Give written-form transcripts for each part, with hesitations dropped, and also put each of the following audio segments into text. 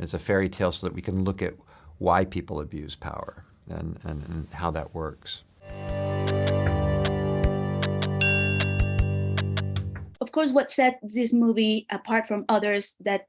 It's a fairy tale so that we can look at why people abuse power and how that works. Of course, what sets this movie apart from others that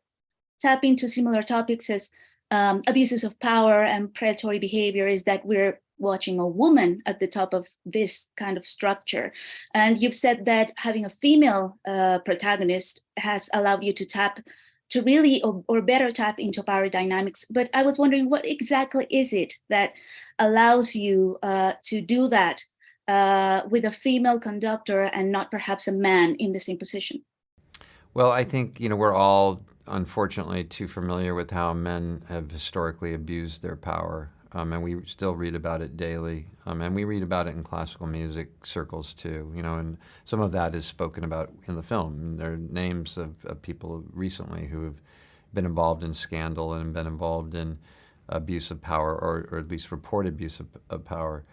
tap into similar topics as abuses of power and predatory behavior is that we're watching a woman at the top of this kind of structure. And you've said that having a female protagonist has allowed you to really or better tap into power dynamics. But I was wondering, what exactly is it that allows you to do that with a female conductor and not perhaps a man in the same position? Well, I think, we're all unfortunately too familiar with how men have historically abused their power. And we still read about it daily. And we read about it in classical music circles too, and some of that is spoken about in the film. And there are names of people recently who have been involved in scandal and been involved in abuse of power, or at least reported abuse of power.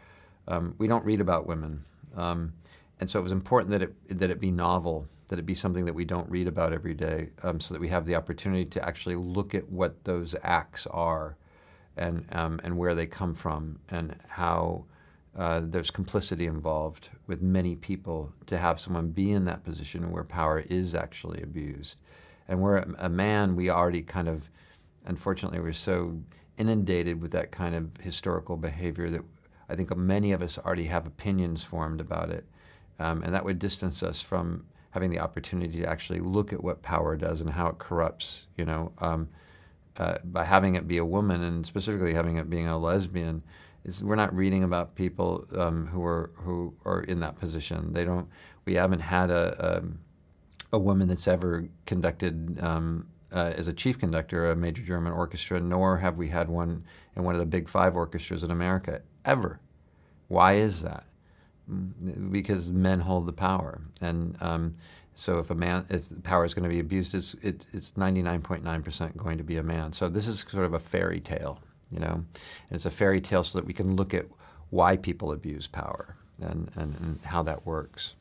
We don't read about women. And so it was important that it be novel, that it be something that we don't read about every day, so that we have the opportunity to actually look at what those acts are and where they come from, and how there's complicity involved with many people to have someone be in that position where power is actually abused. And where a man, we already kind of, unfortunately, we're so inundated with that kind of historical behavior that I think many of us already have opinions formed about it. And that would distance us from having the opportunity to actually look at what power does and how it corrupts, by having it be a woman, and specifically having it being a lesbian. We're not reading about people who are in that position. We haven't had a woman that's ever conducted as a chief conductor a major German orchestra, nor have we had one in one of the big 5 orchestras in America, ever. Why is that? Because men hold the power, and so if the power is going to be abused, it's 99.9% going to be a man. So this is sort of a fairy tale, and it's a fairy tale so that we can look at why people abuse power and how that works.